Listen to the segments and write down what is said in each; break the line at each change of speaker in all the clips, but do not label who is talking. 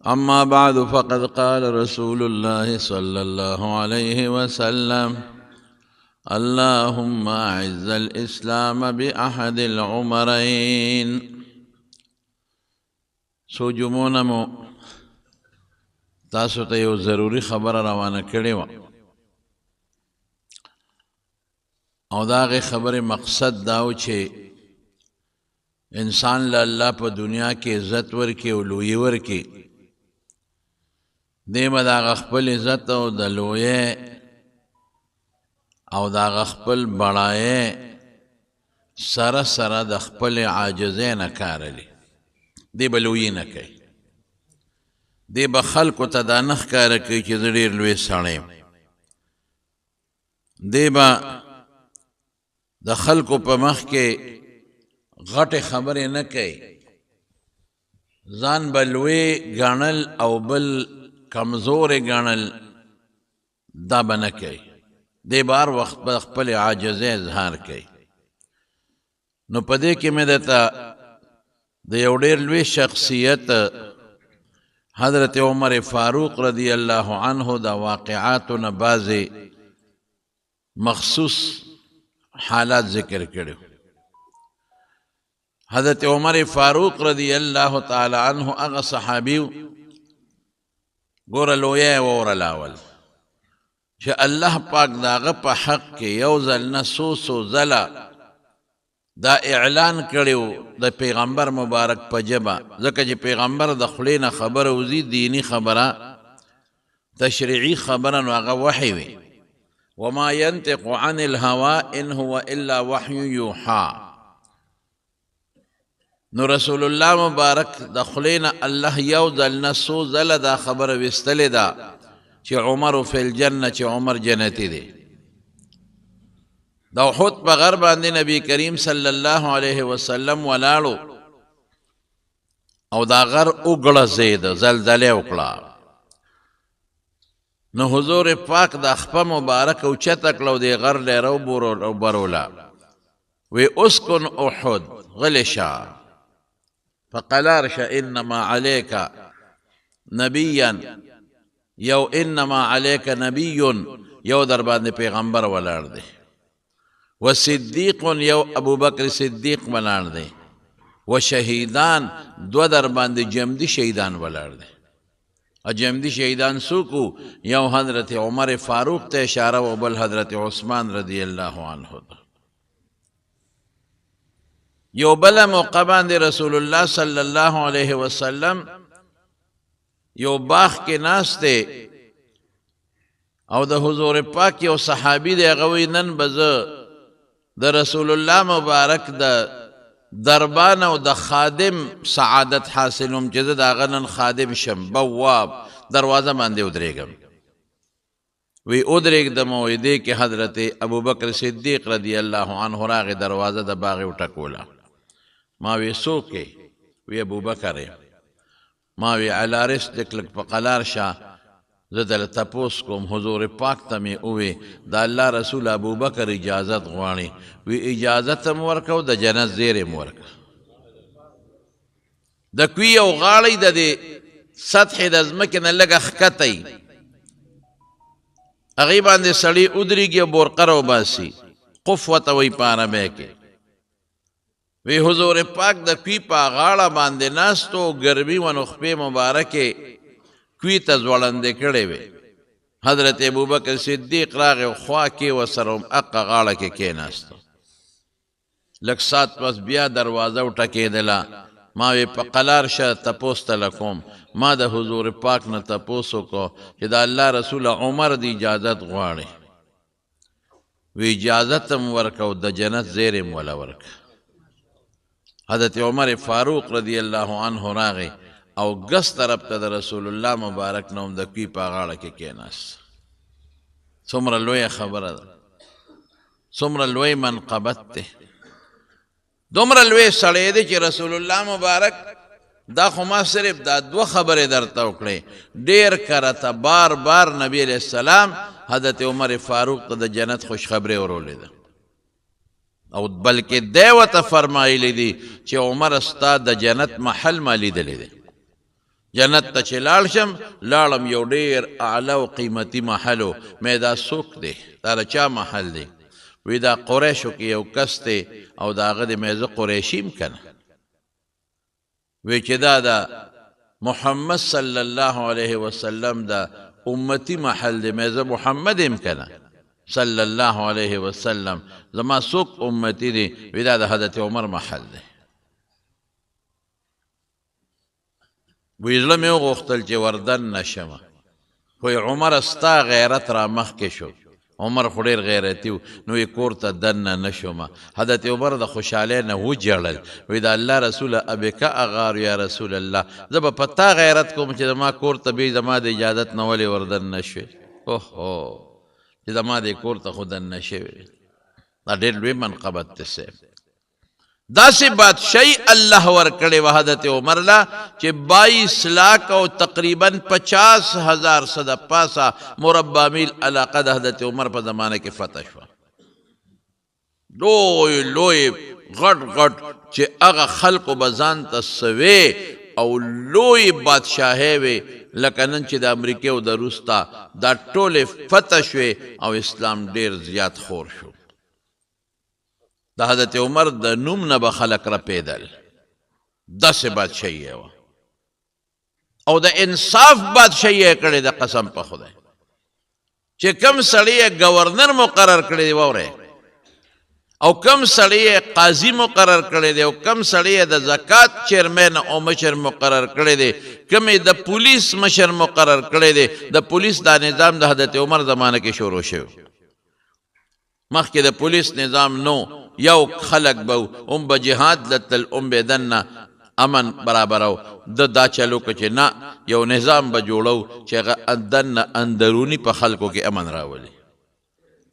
أما بعد فقد قال رسول الله صلى الله عليه وسلم اللهم أعز الإسلام بأحد العمرين. سو جمونمو تاسو ته یو ضروری خبر روانه کړې وه او د هغې خبرې مقصد دا و چې انسان له الله په دنیا کې عزت ورکړي او لویي ورکړي، دی به د هغه خپل عزت او د لویۍ او د هغه خپل بړایۍ سره سره د خپل عاجزۍ نه کار اخلي. دی به لویي نه کوي، دی به خلکو ته دا نه ښکاره کوي چې زه ډېر لوی سړی یم. دی به د خلکو په مخ کې غټې خبرې نه کوي، ځان به لوی ګڼل او بل کمزورې ګڼل دا به نه کوي. دی به هر وخت به خپل عاجزۍ اظهار کوي. نو په دې کې مې درته د یو ډېر لوی شخصیت حضرت عمر فاروق رضی الله عنه د واقعاتو نه بعضې مخصوص حالات ذکر کړي. حضرت عمر فاروق رضی الله تعالی عنه هغه صحابي ګوره لویه یې وورلاول چې الله پاک د هغه په حق کې یو ځل نه څو ځله دا اعلان کړی د پیغمبر مبارک په ژبه، ځکه چې پیغمبر د خولې نه خبره وځي، دینی خبره تشریعي خبره، نو هغه وحی وي. وما ينطق عن الهوى ان هو الا وحی یوحى. نو رسول الله مبارک د خولې نه الله یو ځل نه څو ځله دا خبره ویستلې ده چې عمر فی الجنه، چې عمر جنتی دی. د احد په غر باندې نبی کریم صلی الله علیه وسلم ولاړو او دا غر وګړزید، زلزلې وکړه. نو حضور پاک د خپه مبارک اوچته کړه او د غر ډېره وبروله، وی اسکن احد، غلی شه فقلار شه، انما علیک نبیا، یو انما علیک نبی، یو در باندې پیغمبر ولاړ دی، و صدیق، یو ابو بکر صدیق ولاړ دی، و شهیدان، دو در باندې جمدی شهیدان ولاړ دی. جمدی شهیدان سوکو، یو حضرت عمر فاروق ته اشاره و بل حضرت عثمان رضی الله عنه. یو بل موقع باندې رسول الله صلی الله علیه وسلم یو باغ کې ناست دی او د حضور پاک یو صحابي دی، هغه وایي نن به زه د رسول الله مبارک د دربان او د خادم سعادت حاصلوم چې زه د هغه نن خادم شم، بواب دروازه باندې ودرېږم. وی ودرېږدم او دې کې حضرت ابوبکر صدیق رضی الله عنه راغی، دروازه د باغ یې وټکوله. ما وی څوک یې؟ وی ابوبکر یم. ما وی علی رسلک، لږ په قلار شه، زه دله تپوس کوم. حضور پاک ته مې ووی د الله رسول ابوبکر اجازت غواړي. وی اجازت هم ورکه او د جنت زیری هم ورکه. د کوي یو غاړی د دې سطحې د ځمکې نه لږه ښکته وي، هغې باندې سړی ودرېږي او برقه راوباسي، قف ورته وایي په عربۍ کې. وی حضور پاک د کوي په غاړه باندې ناست و، ګرمي و، نو خپې مبارکې کوي ته ځوړندې کړې وې. حضرت ابوبکر صدیق راغی او خوا کې ورسره هغه غاړه کې کېناست. لږ ساعت پس بیا دروازه وټکېدله. ما وی په قلار شه، تپوس ته کوم. ما د حضور پاک نه تپوس وکړو چې د الله رسول عمر د اجازت غواړي. وی اجازت هم ورکه او د جنت زیری هم وله ورکه. حضرت عمر فاروق رضی الله عنه راغی او ګس طرف ته د رسول الله مبارک نه هم د کوي په غاړه کې کېناست. څومره لویه خبره ده، څومره لوی منقبت دی، دومره لوی سړی دی چې رسول الله مبارک دا خو ما صرف دا دوه خبرې درته وکړې، ډېر کرته بار بار نبی علیہ السلام حضرت عمر فاروق ته د جنت خوشخبري ورولې ده، او بلکې دی ورته فرمایلی دي چې عمر ستا د جنت محل ما لیدلی دی. جنت ته چې لاړ شم لاړم یو ډېر اعلی او قیمتي محلو مې دا څوک دی دا د چا محل دی وی دا قریشو کې یو کس دی او د هغه د مې زه قریشي یم که نه وی چې دا د محمد صلی الله علیه وسلم دا امتی محل دی مې زه محمد یم که نه صلی الله علیه وسلم زما څوک امتی دی وی دا د حضرت عمر محل دی وی زړه مې وغوښتل چې وردن نشمه خو عمر ستا غیرت را مخکې شو عمر خو ډېر غیرتي و نو یې کور ته دننه نه شومه حضرت عمر د خوشحالۍ نه وجړل وی د الله رسوله ابکه اغار یا رسول الله زه به په تا غیرت کوم چې زما کور ته بې زما د اجازت نه ولې وردن نه شوې اوهو چې زما دې کور ته خو دننه شوې دا ډېر لوی منقبت دی صاحب داسې بادشاہی الله ورکړې وه حضرت عمر له چې 22 لاک او تقریبا 50,000 صد پاسه مربع میل علاقه د حضرت عمر په زمانه کې فتح شوه لوی لوی غټ غټ چې هغه خلقو به ځان ته سوې او لوی بادشاهۍ وې لکه نن چې د امریکې او د روس ته دا ټولې فتح شوې او اسلام ډېر زیات خور شو د حضرت عمر د نوم نه به خلق رپېدل داسې بادشاهي یې وه او د انصاف بادشاهي یې کړې د قسم په خدای چې کم سړی یې ګورنر مقرر کړی دی واورئ او کم سړی یې قاضي مقرر کړی دی او کم سړی یې د زکات چیرمین او مشر مقرر کړی دی کم یې د پولیس مشر مقرر کړی دی د پولیس دا نظام د حضرت عمر زمانه کې شروع شوی مخکې د پولیس نظام نو یو خلق به به جهاد لتل به دنه امن برابرو د دا چلو که چې نه یو نظام به جوړو چې هغه دنه اندرونی په خلکو کې امن راولي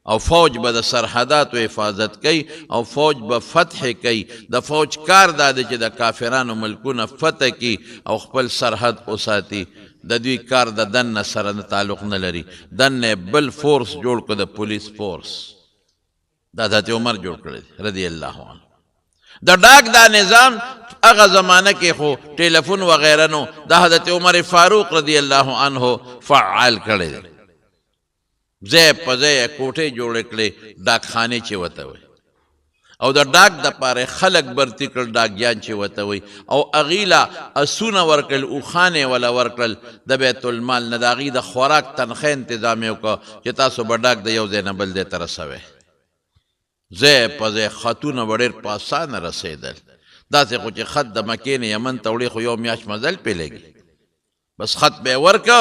او فوج به د سرحداتو حفاظت کوي او فوج به فتح کوي د فوج کار دا دی چې د کافرانو ملکونه فتح کوي او خپل سرحد وساتي د دوی کار د دنه سره تعلق نه لري دنه بل فورس جوړ کړه د پولیس فورس دا حضرت عمر جوړ کړی رضی الله عنه د ډاک دا نظام هغه زمانه کې خو ټلیفون وغیره نو د حضرت عمر فاروق رضی الله عنه فعال کړی دی ځای په ځای کوټې جوړې کړې ډاکخانې چې ورته وایي او د ډاک دپاره خلک برتي کړل ډاکیان چې ورته وایي او هغې له اسونه ورکړل اوښانې وله ورکړل د بیت المال نه د هغې د خوراک تنخه انتظام یې وکړه چې تاسو به ډاک د یو ځای نه بل ځای ته رسوئ ځای په ځای خطونه به ډېر په اسانه رسېدل داسې خو چې خط د مکې نه یمن ته وړې خو یو میاشت مزل پې لګي بس خط به یې ورکه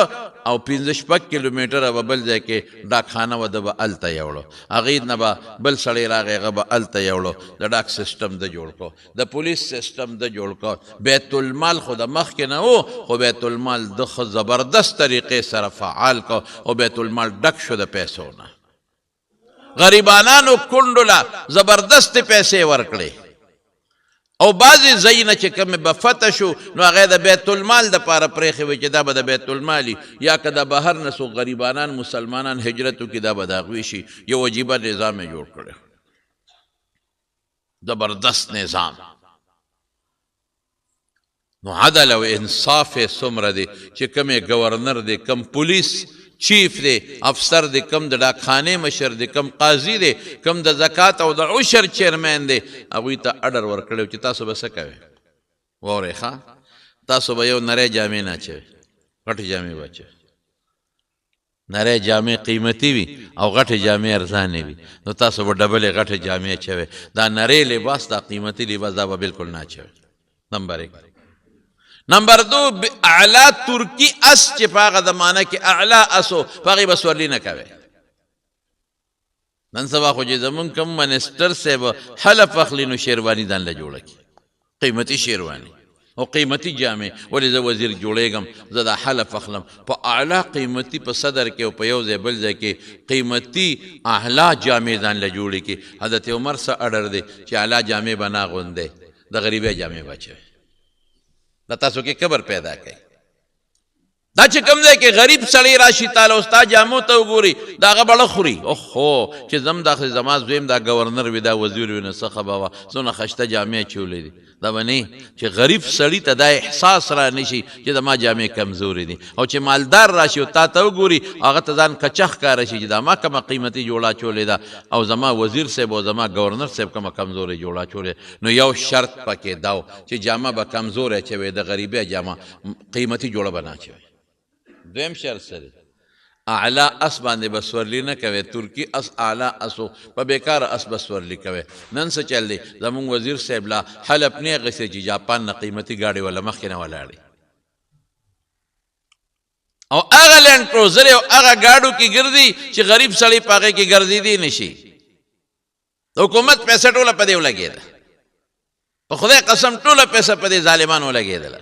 او 15-16 کیلومیټره به بل ځای کې ډاکخانه وه ده به هلته یوړو هغې نه به بل سړی راغی هغه به هلته یوړو د ډاک سسټم ده جوړ کړو د پولیس سسټم ده جوړ کړو بیت المال خو د مخکې نه و خو بیت المال ده ښه زبردست طریقې سره فعال کړو او بیت المال ډک شو د پیسو نه غریبانانو کونډو له زبردست پیسې ورکړې او بعضې ځایونه چې کومې به فتح شو نو هغه د بیت المال دپاره پرېښې وې چې دا به د بیت المالي یا که د بهر نه څوک غریبانان مسلمانان هجرت وکړي دا به د هغوی شي یو عجیبه نظام یې جوړ کړی زبردست نظام نو عدل او انصاف یې څومره دی چې کوم یې ګورنر دی کم پولیس چیف دی افسر دی کم د ډاکخانې مشر دی کم قاضي دی کم د زکات او د عشر چیرمین دی هغوی ته اډر ورکړی چې تاسو به څه کوئ واورئ ښه تاسو به یو نری جامې نه اچوئ غټې جامې به اچوئ نری جامې قیمتي وي او غټې جامې ارزانې وي نو تاسو به ډبلې غټې جامې اچوئ دا نری لباس دا قیمتي لباس دا به بلکل نه اچوئ نمبر 1 نمبر 2 اعلی ترکی اس چې په هغه زمانه کې اعلی اسو په هغې به سورلي نه کوئ نن سبا خو چې زمونږ کوم منسټر صاحب حلف اخلي نو شیرواني ځان له جوړه کړي قیمتي شیرواني او قیمتي جامې ولې زه وزیر جوړېږم زه دا حلف اخلم په اعلی قیمتي په صدر کې او په یو ځای بل ځای کې قیمتي اعلی جامې ځان له جوړې کړي حضرت عمر څه اډر دی چې اعلی جامې به نه اغوندئ د غریبۍ جامې به اچوئ دا تاسو کې کبر پیدا کوي دا چې کوم دی کې غریب سړی راشي تعالی استا جامو ته وګوري دا هغه بړه خوري اوهو چې زم دا زما زویم دا گورنر وي دا وزیر وي نو څه خبره څونه خشته جامې چولې دي دا باندې چې غریب سړی ته دا احساس را نشي چې د ما جامې کمزوري دي او چې مالدار راشي او تا ته وګوري هغه ته ځان کچخ کار شي چې دا ما کومه قیمتي جوړه چولې ده او زما وزیر صاحب او زما گورنر صاحب کومه کمزوري جوړه چولې نو یو شرط پکې داو چې جامه به کمزورې چوي د غریبه جامه قیمتي جوړه بنا چوي دویم شرط سره اعلی اس باندې بسورلی نه کوي ترکی اس اعلی اسو په بیکار اس بسورلی کوي نن څه چل دی زمون وزیر صاحب لا حلب نه غسه چې جاپان نه قیمتي گاډي ولا مخ نه ولاړي او هغه لند کروزر او هغه گاډو کې ګرځي چې غریب سړی پاګه کې ګرځي دي نشي حکومت پیسې ټوله په دې ولګیدا په خدای قسم ټوله پیسې په دې ظالمانو ولګیدل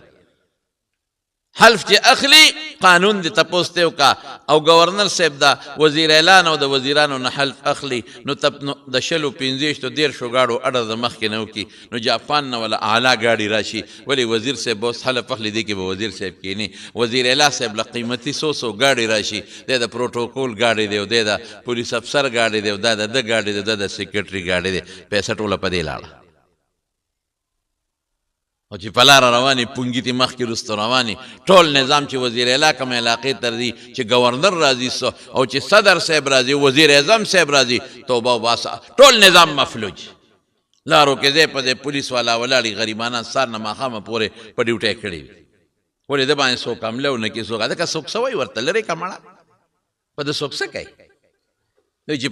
حلف چې اخلي قانون دي تپوسته وکا او گورنر صاحب دا وزیر اعلان او د وزیرانو نه حلف اخلي نو د شلو 15 تو 1.5 گاډو اډه د مخ کې نو کی نو جاپان نه ولا اعلی گاډي راشي ولی وزیر صاحب بوس حلف اخلي دي کې به وزیر صاحب کې نه وزیر اعلی صاحب له قیمتي 100 گاډي راشي د پروتوکول گاډي دی او د پولیس افسر گاډي دی او د گاډي دی د سیکریټري گاډي دی پیسې ټوله په دې لاړه او چې پلار رواني پونګيتي مخ کې رستو رواني ټول نظام چې وزیر اعلی کوم علاقې تر دي چې گورنر راضي او چې صدر صاحب راضي وزیر اعظم صاحب راضي توبه واسه ټول نظام مفلوج لارو کې دې په پولیس والا ولاړي غریبانه سار نه ماخامه پورې په ډیوټي کړی ولې د باندې سو کم له نه کې سو دا که سوک سوي ورته لري کمړه په د سوک څه کوي چې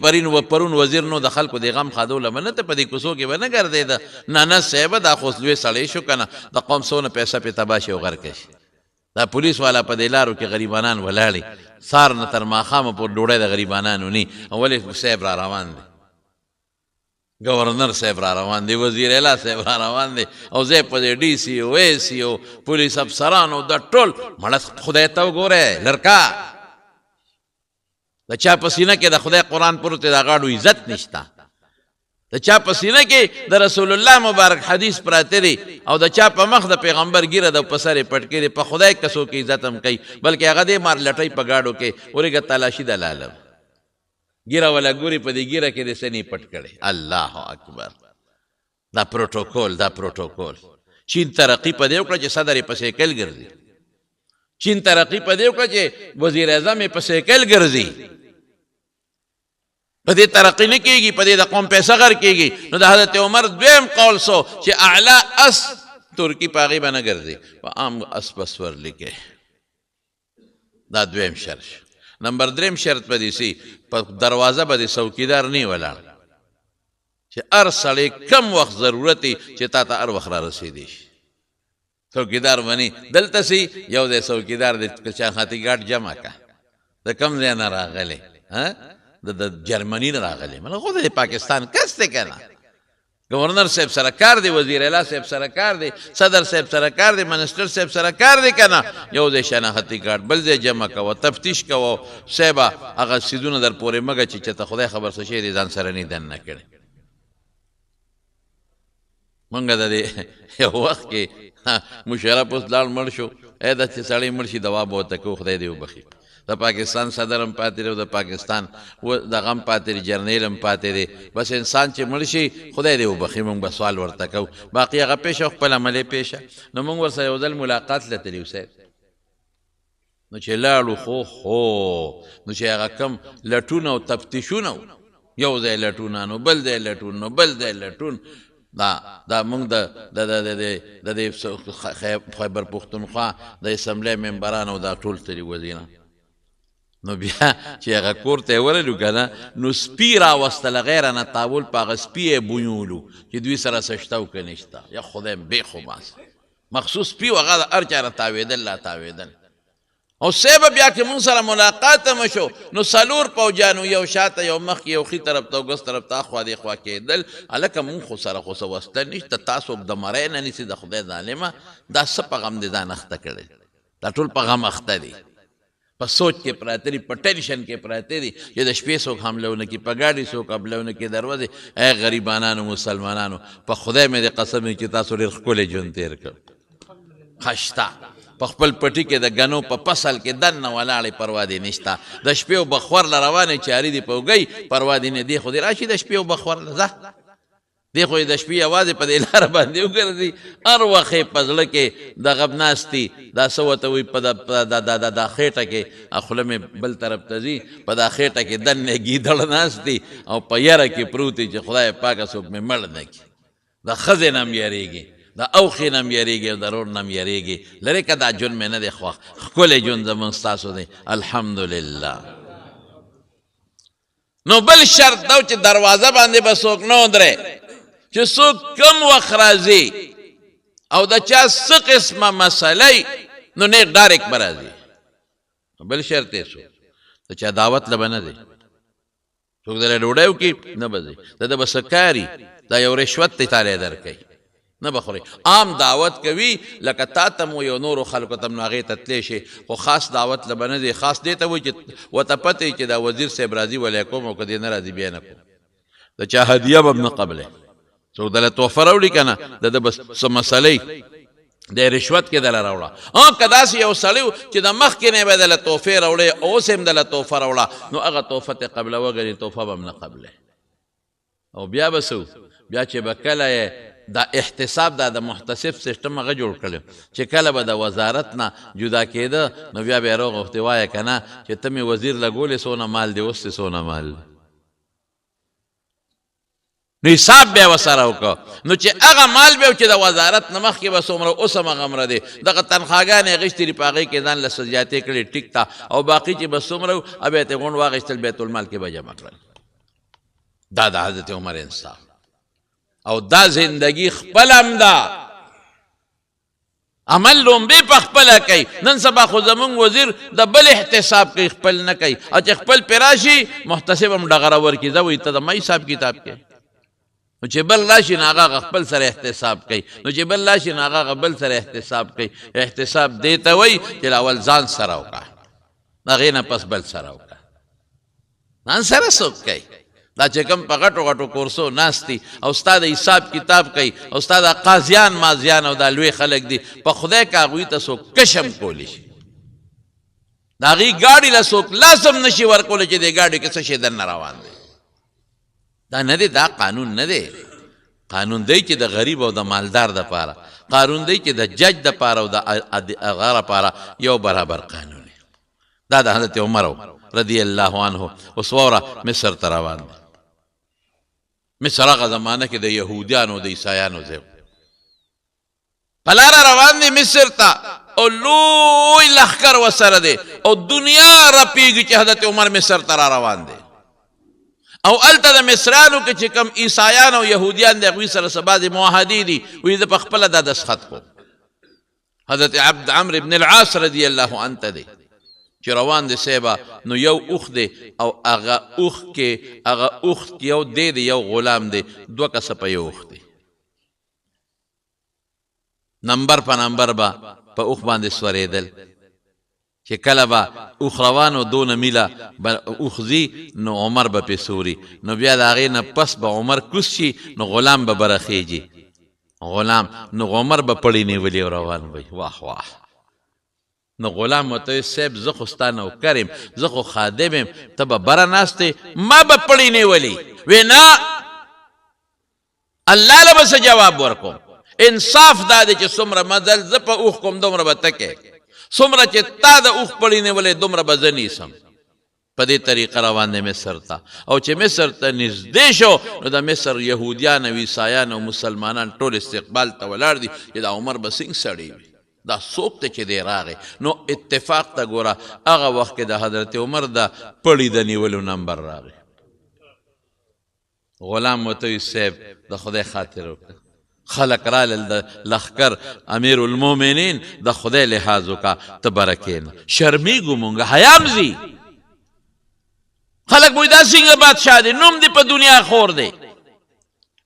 پرون وزیر نو د خلکو د غم خادو لمنه ته په دې کوسو کې ونه ګرځي دا نه صاحب دا خوسلوي سړی شو کنه د قوم سونه پیسې په تباشه او غرکش دا پولیس والا په دلارو کې غریبانان ولاړي سار نه تر ماخامه په ډوړې د غریبانانو ني اولې صاحب را روان دي گورنر صاحب را روان دي وزیر اعلی صاحب را روان دي او زه په ډي سي او اي سي او پولیس افسرانو د ټول مړه خدای ته وګوره لړکا د چا پسینه کې د خدای قرآن پروت د غاړو عزت نشتا د چا پسینه کې د رسول الله مبارک حدیث پراته دي او د چا په مخ د پیغمبر ګیره د پسره پټ کې په خدای کسو کې عزت هم کوي بلکې هغه دې مار لټي په غاړو کې ورګه تلاشي د لاله ګیره ولا ګوري په دې ګیره کې د سني پټ کړي الله اکبر دا پروتوکول چین ترقی په دې وکړه چې صدر په سیکل ګرځي چین ترقی په دې وکړه چې وزیر اعظم په سیکل ګرځي په دې ترقی نه کېږي په دې د قوم پیسې غر کېږي نو د حضرت عمر دویم قول سو چې اعلی اس ترکی پاغي باندې ګرځي په عام اس بسور لیکه دا دویم شرط نمبر 3 شرط په دې سي په دروازه باندې څوکیدار نه ولاړ چې هر سړی کم وخت ضرورتي چې تا ته هر وخت را رسیدي څوکیدار ونی دلته سي یو د څوکیدار د چا خاطی ګاټ جمع کا د کم ځای نه راغله ها د جرمنی نه راغله مله خو د پاکستان کسته کنه گورنر صاحب سره کار دی وزیر اعلی صاحب سره کار دی صدر صاحب سره کار دی منسٹر صاحب سره کار دی کنه یو د شناختی کارت بل ځای جمع کوو تفتیش کوو صاحب هغه سیدونه در پورې مګه چې ته خدای خبر څه شي دي ځان سره نه دن نه کړي منګه د یو وخت کې مشرف اوس لاړ مړ شو اې د چې سړی مړ شي دوا به ورته کو خدای دې وبخي د پاکستان صدر هم پاتې دی د پاکستان د غم پاتې دی جرنیل هم پاتې دی بس انسان چې مړ شي خدای دې وبخي موږ به سوال ورته کوو باقي هغه پیشه خپل عملي پیشه نو موږ ورسره یو ځل ملاقات لته دی صاحب نو چې لاړو خو نو چې هغه کم لټون او تفتیشونه یو ځای لټون نو بل ځای لټون نو بل ځای لټون دا موږ د خیبر پختونخوا د اسمبلی ممبرانو دا ټول ترې وزیران نو بیا چې هغه کور ته ورلو کنه نو سپی راوستله غیر نه تاول په هغه سپی یې بویولو چې دوی سره څه شته او که نه شته یا خدای بې خو باسه مخصوص سپي و هغه د هر چا نه تاوېدل لا تاوېدل او صاحب بیا چې مونږ سره ملاقات هم شو نو څلور پوجانو یو شاته یو مخکې یو ښي طرف ته او ګس طرف ته اخوا دې خوا کېدل هلکه مونږ خو سره خو څه وسله نشته تاسو د مرۍ نه نیسي د خدای ظالمه دا څه په غم دې ځان اخته کړی دا ټول په غم اخته دي په سوچ کې پراته دي په ټینشن کې پراته دي چې د شپې څوک حمله ونه کړي په ګاډي څوک حمله ونه کړي دروازې ای غریبانانو مسلمانانو په خدای مې د قسم چې تاسو ډېر ښکلی ژوند تېر کړ خشته په خپل پټي کې د ګنو په فصل کې دننه ولاړې پروا دې نشته د شپې او بخور له روانې چارې دې په اوږی پروا دې نه دی خو دې راشي د شپې او بخور له ځه دی خو یې د شپې یوازې په دې لاره باندې وګرځي هر وخت یې په زړه کې دغه ناستي دا څه ورته وایي په دا خېټه کې خوله مې بل طرف ته ځي په دا خېټه کې دننه ګیدړ ناست دي او په یره کې پروت دي چې خدای پاکه څوک مې مړ نه کړي د ښځې نه م یېرېږي د اوښې نه م یېرېږي او د رور نه م یېرېږي لرې که دا ژوند مې نه دی خوښ ښکلی ژوند زمونږ ستاسو دی الحمدلله نو بل شرط دا چې دروازه باندې به څوک نه ودرې چې څوک کم وخت راځي او د چا څه قسمه مسئله نو نیک ډایرکټ به راځي بل شرط یې څو د چا دعوت له به نه دی څوک دله ډوډۍ وکړي نه به ځي د ده به څه کاري دا یو رشوت دی تالی درکوي نه به خوري عام دعوت کوي لکه تا ته مو یو نورو خلکو ته م نو هغې ته تلی شي خو خاص دعوت له به نه دی خاص دې ته وایي چې ورته پته وي چې دا وزیر صاحب راځي ولی کوم او که دې نه راځي بیا نه کوم د چا هدیه به م نه قبلې څوک دله تحفه راوړي که نه د ده به څه مسئلې د رشوت کې دله راوړه که داسې یو سړی و چې د مخکې نه به دله تحفې راوړې اوس هم دله تحفه راوړه نو هغه تحفه ته قبلوه ګنې تحفه به م نه قبلې او بیا به څه بیا چې به کله یې دا احتساب دا د محتسب سیستم هغه جوړ کړی چې کله به د وزارت نه جدا کېده نو بیا به یې راغوښتې وایه که نه چې ته مې وزیر لګولې څونه مال دی اوس دې څونه مال نو حساب بیا ورسره وکړه نو چې هغه مال بیا چې د وزارت نه مخکې به څومره اوس هم هغه دی دغه تنخواګانې اخیستې دي په هغې کې ځان له څه زیاتې کړې ټیک ته او باقي چې به څومره و بیا یې غونډ واخیستل بیت المال کې به جمع کړل دا د حضرت عمر انصاف او دا زندگی خپل هم ده عمل لومبې په خپله کوي نن سبا خو زمونږ وزیر د بل احتساب کوي خپل نه کوي او چې خپل پرې راشي محتسب هم ډغره ورکړي زه وایي ته د ما حساب کتاب کې نو چې بل راشي نو هغه خپل سره احتساب کوي نو چې بل راشي نو هغه بل سره احتساب کوي احتساب دې ته وایي چې اول ځان سره وکړه هغې نه پس بل سره وکړه ځان سره څوک کوي دا چې کوم په غټو غټو کورسو ناست دي او ستا د حساب کتاب کوي او ستا د قاضیان مازیان او دا لوی خلک دي په خدای که هغوی ته څوک کشم کولی شي د هغې ګاډي له څوک لازم نشي ورکولی چې دې ګاډي کې څه شی دننه روان دی دا نه دی دا قانون نه دی قانون دی چې د غریب او د مالدار دپاره قانون دی چې د جج دپاره او د هغه دپاره یو برابر قانون دی دا د حضرت عمر رضی الله عنه اوس واوره مصر ته روان دی مصر هغه زمانه کې د یهودیانو د عیسایانو ځای په لاره روان دی مصر ته او لوی لښکر ورسره دی او دنیا رپېږي چې حضرت عمر مصر ته را روان دی او هلته د مصریانو کې چې کوم عیسایان او یهودیان د هغوی سره څه بعضې معاهدې دي وایي زه په خپله دا دستخط کوم حضرت عمرو بن العاص رضی الله عنه ته دی چې روان دی صاحبه نو یو اوښ دی او هغه اوښ کې یو دی یو غلام دی دوه کسه په یو اوښ دی نمبر په نمبر به په اوښ باندې سورېدل چې کله به اوښ روان و دونه میله به اوښ ځي نو عمر به پې سوري نو بیا د هغې نه پس به عمر کوز شي نو غلام به برخیږي غلام نو عمر به پړی نیولي او روان وي واه واه نو غلام ورته وایي صاحب زه خو ستا نوکر یم زه خو خادم یم ته به بره ناست یې ما به پړی نیولي وی نه الله له به څه جواب ورکوم انصاف دا دی چې څومره مزل زه په اوښ کوم دومره به ته کوې څومره چې تا د اوښ پړی نیولی دومره به زه نیسم په دې طریقه روان دی مصر ته او چې مصر ته نږدې شو نو د مصر یهودیان او عیسایان او مسلمانان ټول استقبال ته ولاړ دي چې دا عمر به څنګه سړی وي دا څوک ته چې دی راغی نو اتفاق ته ګوره هغه وخت کې د حضرت عمر د پړي د نیولو نمبر راغی غلام ورته وایي صاحب د خدای خاطر وکړه خلق رالل د لښکر امیر المؤمنین د خدای لحاظ وکړه ته بره کښېنه شرمېږو مونږ حیام ځي خلق وایي دا څنګه بادشاه دی نوم دی په دنیا خور دی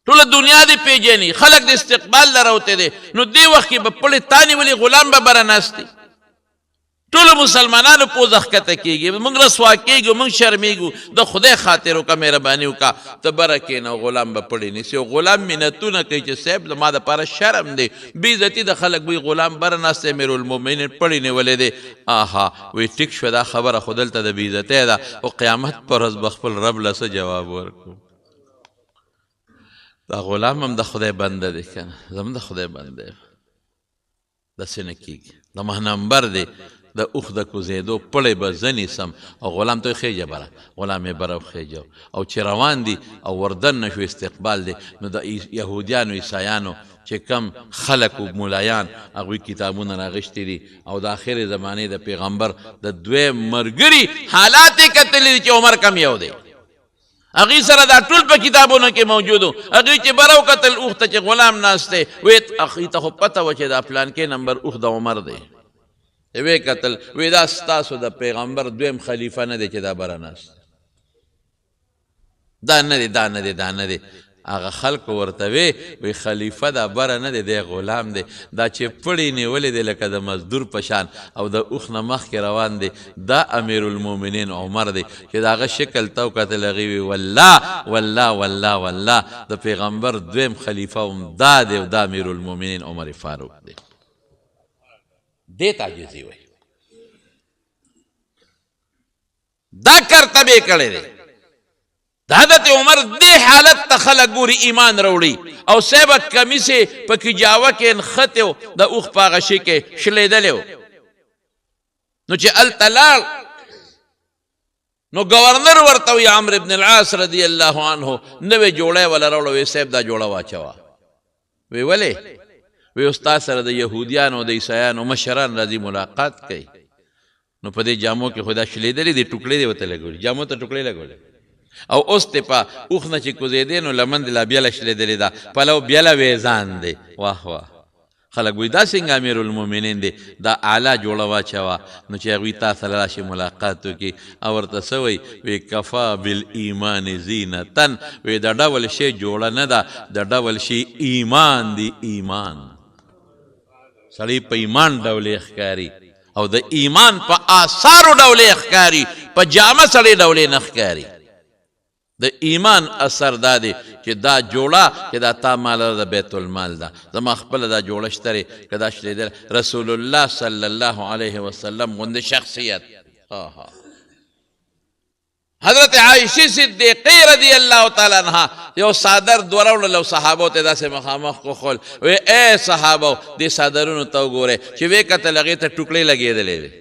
ټوله دنیا دی پیژني خلق د استقبال له راوتی دی نو دې وخت کې به پړې تا نیولي غلام به بره ناست دی ټول مسلمانانو پوزه ښکته کېږي، موږ رسوا کېږو، موږ شرمېږو. د خدای خاطر وکړه، مهرباني وکړه، ته بره کښېنه، غلام به پړې نیسي. او غلام منتونه کوي چې صاحب زما دپاره شرم دی، بې عزتي د خلک وي، غلام بره ناست دی، امیرالمؤمنین پړې نیولی دی. آها وی ټیک شوه، دا خبره خو دلته د بې عزتۍ ده، او قیامت پر ورځ به خپل رب له څه جواب ورکړو. دا غلام هم د خدای بنده دی که نه، زموږ د خدای بنده دی، داسې نه کېږي. د مهنمبر دی د اوښ د کوزېدو پړی به زه نیسم، او غلام ته خېجه بره، غلام یې بره وخېجه. او چې روان دي او وردن نه شو، استقبال دی، نو د یهودیانو عیسایانو چې کم خلک و ملایان، هغوی کتابونه راغشتي دي، او د آخر زمانې د پیغمبر د دویم ملګري حالات یې کتلي دي چې عمر کم یو دی. هغوی سره دا ټول په کتابونو کې موجود و. هغوی چې بره وکتل اوښ ته چې غلام ناست دی، وی هغوی ته خو پته وه چې دا پلانکې نمبر اوښ د عمر دی. وی قتل وی دا ستاسو د پیغمبر دویم خلیفه نه دی چې دا بره ناست، دا نه دی، دا نه دی، دا نه دی. هغه خلکو ورته وی خلیفه دا بره نه دی، دی غلام دی. دا چې پړی نیولی دی لکه د مزدور په شان، او د اوښ نه مخکې روان دی، دا امیرالمؤمنین عمر دی. چې د هغه شکل ته وکتل، هغې وی والله والله والله والله د پیغمبر دویم خلیفه هم دا دی، او دا امیرالمؤمنین عمر فاروق دی. دې ته عاجزي وایي. دا کرتبې کړی دی. د حضرت عمر دې حالت ته خلک ګوري، ایمان راوړي. او صاحبه کمیس یې په کجاوه کې نښتی و، د اوښ په هغه شي کې شلېدلی و. نو چې هلته لاړ، نو ګورنر ورته وایي عمرو بن العاص رضی الله عنه، نوې جوړی وله راوړه. وی صاحب دا جوړه واچوه. وی ولې؟ وی استاد سره د یهودیانو د عیسایانو مشران راځي، ملاقات کوي. نو په دې جامو کې خو دا شلېدلي دي، ټوکړې دې ورته لګولي، جامو ته ټوکړې لګولې. او اوس ته په اوښ نه چې کوزېدې، نو لمن دې لا بیله شلېدلې ده، پلو بیله ویزان دی. واه واه، خلک وایي دا څنګه امیرالمؤمنین دی، دا اعلی جوړه واچوه. نو چې هغوی تا سره راشي ملاقات وکړي، او ورته څه وایي؟ وی کفا بالایمان زینتن. وی د ډول شی جوړه نه ده، د ډول شی ایمان دی. ایمان سړی په ایمان ډولې ښکاري، او د ایمان په آثارو ډولې ښکاري، په جامه سړی ډولې نه ښکاري. د ایمان اثر دا دی چې دا جوړه چې دا تا مال د بیت المال ده، زما خپله دا جوړه شته که دا شلېدل. رسول الله صلی الله علیه وسلم غوندې شخصیت. حضرت عائشہ صدیقی رضی اللہ تعالی عنہ یو صادر دوراوړل، او صحابو ته داسې مخامخ وخول. وی اے صحابو، دې صادرونو ته وګورئ. چې وی کتل، هغې ته ټوکړې لګېدلې وې،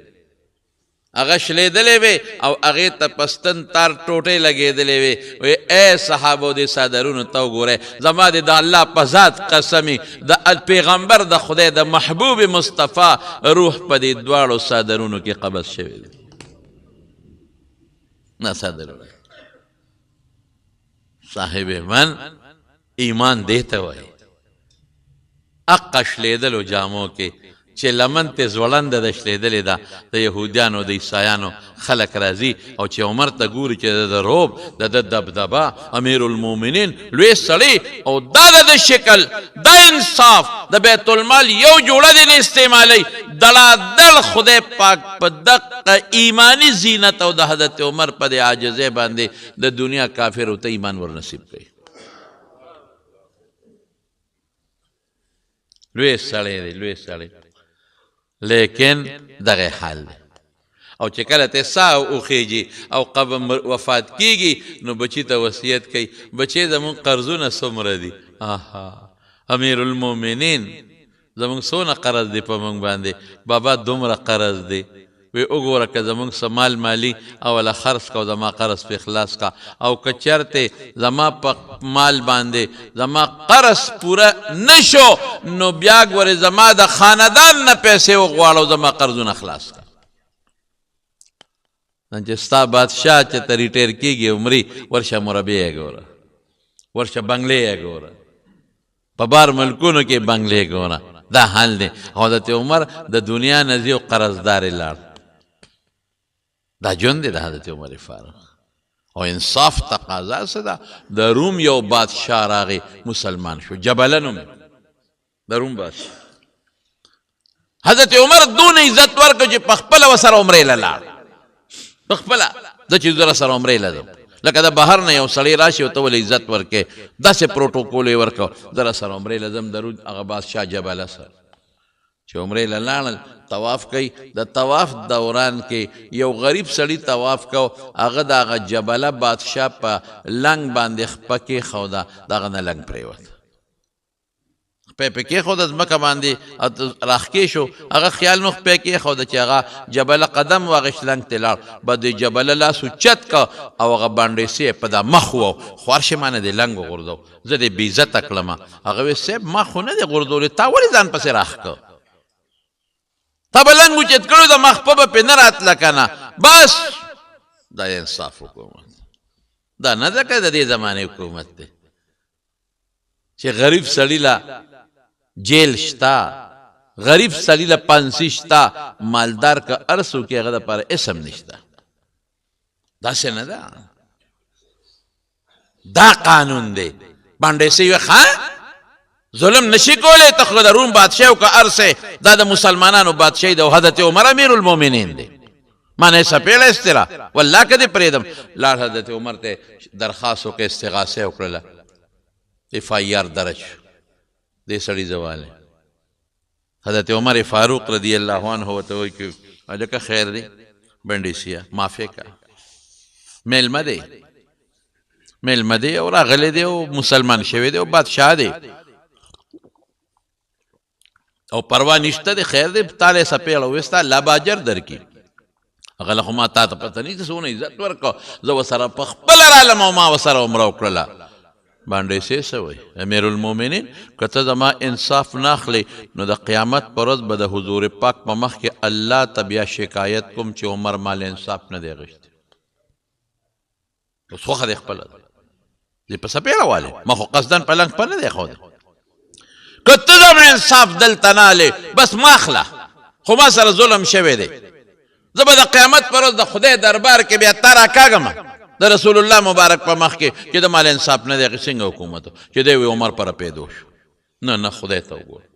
هغه شلېدلې وې، او هغې ته پستن تار ټوټې لګېدلې وې. وی اے صحابو، دې صادرونو ته وګورئ. زما د الله په ذات قسمي، د پیغمبر د خدای د محبوب مصطفی روح په دې دواړو صادرونو کې قبض شوی دی. نه صادرونه صاحب من ایمان دیته وایي. اقا شلېدلو جامو کې چې لمن ته زوړنده د شلېدلې ده، د یهودیانو د عیسایانو خلک راځي، او چې عمر ته ګوري چې د روب د دبدبه امیرالمؤمنین لوی سړی، او دا د شکل دا انصاف د بیت المال یو جوړه دې نه استعمالوي. دړادړ خدای پاک په دقه ایمانی زینت او د حضرت عمر په دې عاجزۍ باندې د دنیا کافرو ته ایمان ورنصیب کوي. لوی سړی دی، لوی سړی، لیکن دغه حال دی. او چې کله ته ساه وخیږي او قبر وفات کیږي، نو بچی ته وصیت کوي، بچی زمون قرضونه څومره دي؟ آها امیرالمؤمنین زمونږ څونه قرض دی په موږ باندې؟ بابا دومره قرض دی. وی وګوره که زمونږ څه مال مالي اوله خرڅ کا، او زما قرض پې خلاص کا. او که چرته زما په مال باندې زما قرض پوره نشو، نو بیا ګورې زما د خاندان نه پیسې وغواړه، او زما قرضونه خلاص کا. چې ستا بادشاه چې ته ریټیر کېږي عمري، ورشه مربع یې ګوره، ورشه بنګلې یې ګوره، په بار ملکونو کې بنګلې ګوره. دا حال دی. حضرت عمر د دنیا نه ځي او قرضدارې لاړ. دا ژوند دی د حضرت عمر فاروق. او انصاف تقاضا څه ده؟ د روم یو بادشاه راغی، مسلمان شو، جبله نوم د روم بادشاه. حضرت عمر دون عزت ورکو چې پخپله ورسره عمرې له لاړ پخپله زه چې زه راسره عمرې له ځم لکه د بهر نه یو سړی راشي او ته ولې عزت ورکې داسې پروټوکول یې ورکړه زه راسره عمرې له ځم درود هغه بادشاه جبله سره چې عمرې له لاړل طواف کوي د طواف دوران کې یو غریب سړي طواف کو هغه د هغه جبله بادشاه په لنګ باندې خپه کېښوده د هغه نه لنګ پرېوت خپې پې کېښوده ځمکه باندې راښکې شو هغه خیال نو خپې کېښوده چې هغه جبله قدم واغېشت لنګ ته لاړ به د جبله لاس اوچت که او هغه بانډیسې په دا مخ وو خوارشې ما نه دې لنګ وغورځو زه دې بېعزته کړم هغه وی صاحب ما خو نه دې غورځولې تا ولې ځان پسې راښکه تا به لنګ اوچت کړو د مخ په به پې نه راتله که نه بس دا انصاف حکومت دا نه ده که د دې زمانې حکومت دی چې غریب سړي له جیل شتا غریب سړي له پانسي شتا مالدار که هر څوک یې هغه دپاره اسم نشته داسې نه ده دا قانون دی بانډیسې وی ښه ظلم نشي کولی ته خو د روم بادشاه او که هر څه دا د مسلمانانو بادشاهي ده او حضرت عمر امیر المؤمنین دی ما نه سپېړه استرا والله که دې پرېږدم لاړ حضرت عمر ته درخواست وکړه استغاثه وکړله FIR درج دې سړي زواله حضرت عمر فاروق رضی الله عنه ورته وایي چې هلکه خیر دی بنډیسیه معافی کا میلمه دی او راغلی دی او مسلمان شوی دی او بادشاه دی او پروا نشته دی خیر دی تاله سپېړه وستا الله به اجر درکړي هغه له خو ما تا ته پته نه چې څونه عزت ورکړه زه ورسره په خپله رالم او ما ورسره عمره وکړله بانډیسې څه وایي امیر المؤمنین که ته زما انصاف نه اخلې نو د قیامت په ورځ به د حضور پاک په مخ کې الله ته بیا شکایت کوم چې عمر مال انصاف نه دی اخیستی اوس خوښه دی خپله دې په سپېړه والې ما خو قصدن په لنګ په نه دی ښودی که ته زما انصاف دلته نه الې بس ما اخله خو ما سره ظلم شوی دی زه به د قیامت په ورځ د خدای دربار کې بیا تا راکاږم د رسول الله مبارک په مخ کې چې د مال انصاف نه دی څنګه حکومت چې دی وی عمر پر پیدا شو نه خدای ته وګوره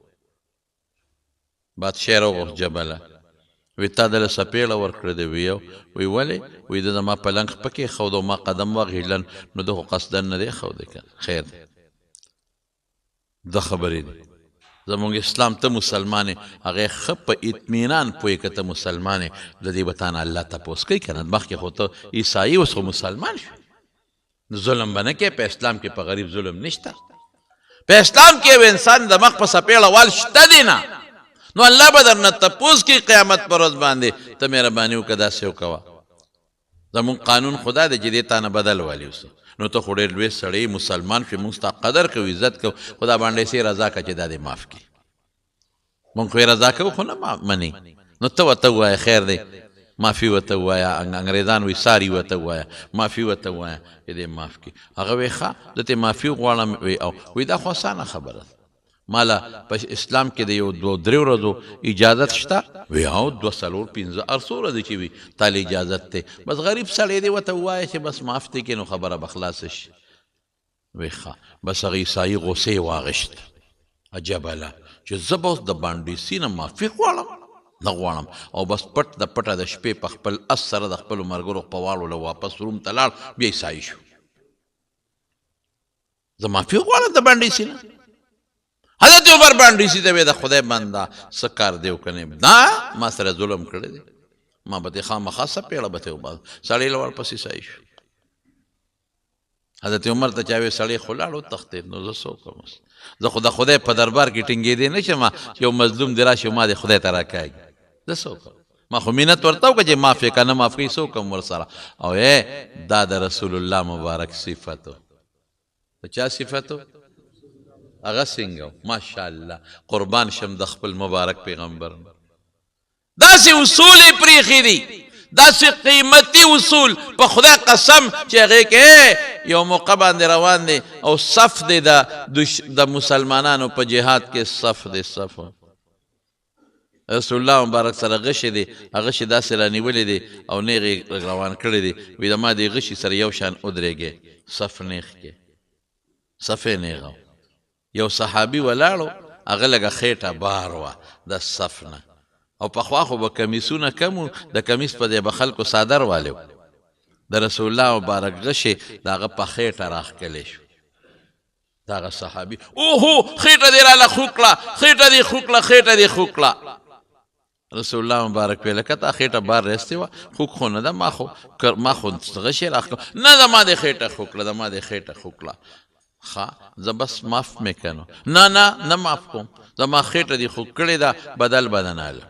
بادشاه راوغوښت جبله وی تا دله سپېړه ورکړې دی وی ولې وی د زما په لنګ خپه کېښود او ما قدم واغېږلن نو ده خو قصدن نه دی ښودی که خیر دی دا خبرې دي زمونږ اسلام ته مسلمان هغه ښه په اطمینان پوهې که ته مسلمان د دې به تا نه الله تپوس کوي که نه مخکې خو ته عیسایي اوس خو مسلمان شو ظلم به نه کوې په اسلام کې په غریب ظلم نشته په اسلام کې یو انسان د مخ په سپېړه وال شته دی نه نو الله به درنه تپوس کوي قیامت په ورځ باندې ته مهرباني وکړه داسې وکوه زمونږ قانون خدا دی چې دې تا نه بدل والي اوس نو ته خو ډېر لوی سړی مسلمان شوې مونږ ستا قدر کوو عزت کوو خو دا بانډیسې رضا که چې دا دې معاف کړي مونږ خو یې رضا کوو خو نه منې نو ته ورته ووایه خیر دی معافي ورته ووایه انګریزان وایي ساري ورته ووایه معافي ورته ووایه چې دې معاف کړي هغه وایي ښه زه ترې معافي غواړم وایي دا خو اسانه خبره ده مالا په اسلام کې د یو دوه درې ورځو اجازت شته وی او دوه څلور پنځه هر څو ورځې چې وي تاله اجازت دی بس غریب سړی دی ورته ووایه چې بس معاف دی کې نو خبره به خلاصه شي وی ښه بس هغه عیسایي غوسې یې واغېشت جبله چې زه به اوس د بانډیسي نه معافي غواړم نه غواړم او بس پټ د پټه د شپې په خپل اس سره د خپلو ملګرو په واړو له واپس روم ته لاړ بیا عیسایي شو زه معافي غواړم د بانډیسي نه حضرت عمر بانډیسي ته وی د خدای بنده څه کار دی وکنې نه ما سره ظلم کړی دی ما به دې خامخا سپېړه به ته وباسم سړی له ورپسې عیسایي شو حضرت عمر ته چا وی سړی خو لاړ وتښتېد نو زه څه وکړم زه خو د خدای په دربار کې ټینګېدی نه شم یو مظلوم دې راشي ما دې خدای ته راکاږي زه څه وکړم ما خو مینت ورته وکړه چې معاف یې که نه معاف کوي څه وکړم ورسره او دا د رسول الله مبارک صفت و د چا صفت و هغه څنګه ماشاءالله قربان شم د خپل مبارک پیغمبر داسې اصول یې پرېښي دي داسې قیمتي اصول په خدای قسم چې هغې کې یو موقع باندې روان دی او صف دی د مسلمانانو په جهاد کې صف دی صف رسول الله مبارک سره غشي دی هغه غشي داسې رانیولې دی او نیغ یې روان کړی دی وی د ما دې غشي سره یو شان ودرېږې صف نیغ کې صف یې نیغ یو صحابي ولاړو هغه لږه خېټه بار وه د صف نه او پخوا خو به کمیسونه کم وو، د کمیس په ځای به خلکو څادر والي وو. د رسول الله مبارک غشې د هغه په خېټه راښکلی شو. د هغه صحابي اوهو خېټه دې راله خوږ کړه، خېټه دې خوږ کړه، خېټه دې خوږ کړه. رسول الله مبارک ویل که تا خېټه بار رستی وه، خوږ خو نه ده، ما خو غشې راښکړه. نه زما دې خېټه خوږ کړه، زما دې خېټه خوږ کړه. ښه زه بس معاف مې کنو. نه معاف کوم، زما خېټه دې خوږ کړې ده، بدل بدناله.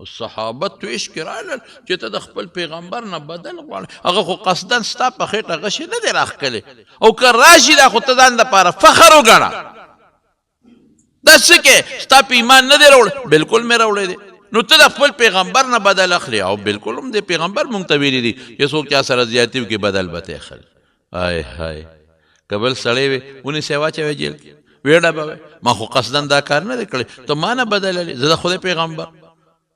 صحابه تویش کې رالل چې ته د خپل پیغمبر نه بدل غواړې، هغه خو قصدن ستا په خېټه غشې نه دی راښکلی، او که راشي دا خو ته ځان دپاره فخر وګڼه. دا څه کې ستا په ایمان نه دی راوړی؟ بلکل مې راوړی دی. نو ته د خپل پیغمبر نه بدل اخلي، او بلکل هم د پیغمبر مونږ ته ویلي دي چې څوک چا سره زیاتي وکړي بدل به ته اخلي. های های که بل سړی وي ونیسئ واچوئ جیل کې، ویډه به وی ما خو قصدن دا کار نه دی کړی، ته ما نه بدللی، زه د خدای پیغمبر.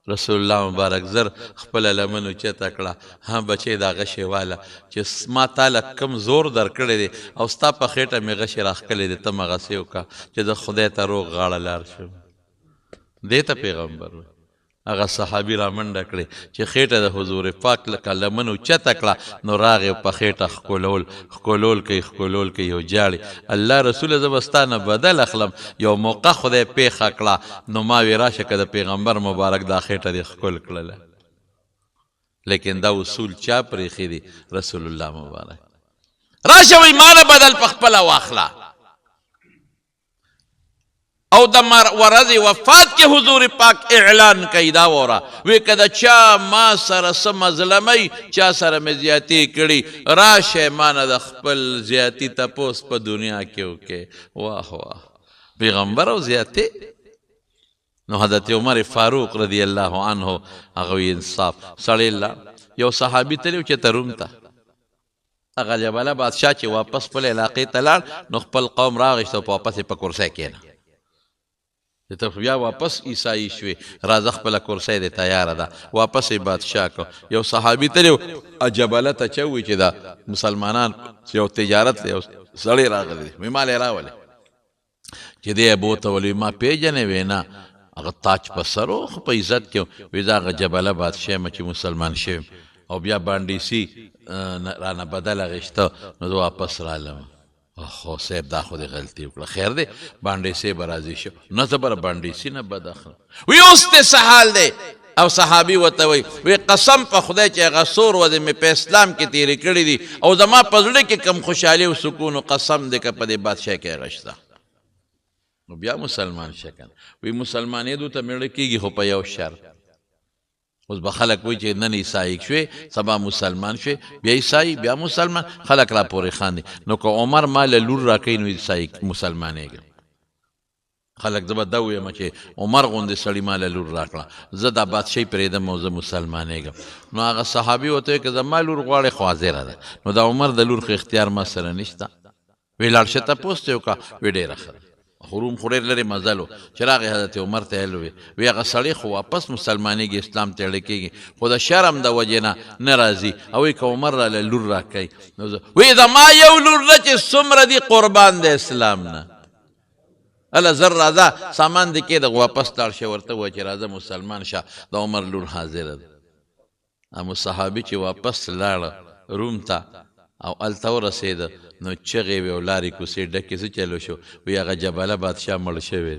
رسول الله مبارک زر خپله لمن اوچته کړه، ها بچې دا غشې واله چې ما تاله کم زور در کړی دی او ستا په خېټه مې غشې راښکلی دی، ته مغسې وکړه چې د خدای ته روغ غاړه لار شم. دې ته پیغمبر وی. هغه صحابي را منډه کړې چې خېټه د حضور پاک لکه لمن اوچته کړه، نو راغې په خېټه ښکلول کوي او جاړي، الله رسوله زه به ستا نه بدل اخلم. یو موقع خدای پیښه کړه، نو ما وی راشه که د پیغمبر مبارک دا خېټه دې ښکل کړله. لیکن دا اصول چا پرېښي دي؟ رسول الله مبارک. راشه وی ما نه بدل په خپله واخله. او د ورځې وفات کې حضور پاک اعلان کوي دا وره وی که د چا ما سره څه مظلمۍ، چا سره مې زیاتي کړي، راشه ما نه د خپل زیاتي تپوس په دنیا کې وکړې. واه واه پیغمبر او زیاتي. نو حضرت عمر فاروق رضی الله عنه هغه وی انصاف سړی لا یو صحابي تللی و چې ته روم ته، هغه جبله بادشاه چې واپس خپل علاقې ته لاړ، نو خپل قوم راغېشته او په واپس یې په کرسی کېنه. چې ته بیا واپس عیسائی شوې، راځه خپله کرسی دې تیاره ده، واپس یې بادشاه کو. یو صحابي تللی و جبله ته چې ووایي چې دا مسلمانان یو تجارت دی، یو سړی راغلی دی، وایي ما لی راولې چې دی یې بوتولی، ما پیژنې؟ وی نه، هغه تاج په سر و خو په عزت کې وی زه هغه جبله بادشاه یم چې مسلمان شویم، او بیا بانډیسي رانه بدل اخېسته، نو زه واپس رالم. خو صاحب دا خو دې غلطي وکړه، خیر دی بانډیسي به راضي شو، نه زه به بانډیسي نه بد اخلم. وی اوس دې څه حال دی؟ او صحابي ورته وی قسم په خدای چې هغه څو ورځې مې په اسلام کې تېرې کړي دي، او زما په زړه کې کم خوشحالي او سکون و قسم دی که په دې بادشاه کې هغه شته. نو بیا مسلمان شکن وی مسلمانېدو ته میړه کېږي، خو په یو شرط. اوس به خلک وایي چې نن عیسائی شوې، سبا مسلمان شوې، بیا عیسائی بیا مسلمان، خلک را پورې خاندي. نو که عمر ما له لور راکوي نو عیسائی مسلمانېږم. خلک زه به دا ویم چې عمر غوندې سړي ما له لور راکړه، زه دا بادشاهي پرېږدم او زه مسلمانېږم. نو هغه صحابي ورته وایي که زما لور غواړې خو حاضره ده. نو د عمر د لور خو اختیار ما سره نشته. وی لاړ شه تپوس ته وکړه، وی ډېره ښه روم خو ډېر لرې مزل و چې راغی حضرت عمر ته ویل وی هغه سړی خو واپس مسلمانېږي، اسلام ته اړه کېږي، خو د شرم د وجې نه راځي. او وی که عمر راله لور راکوي، وی زما یو لور نه چې څومره دي قربان د اسلام نه، هله زر راځه سامان دې کېږده واپس لاړ شه، ورته ووایه چې راځه مسلمان شه، د عمر لور حاضره ده. اما صحابي چې واپس لاړه روم ته او هلته ورسېده، نو چغې وې او لارې کوڅې ډکې، څه چلو شو؟ وی هغه جبله بادشاه مړ شوی،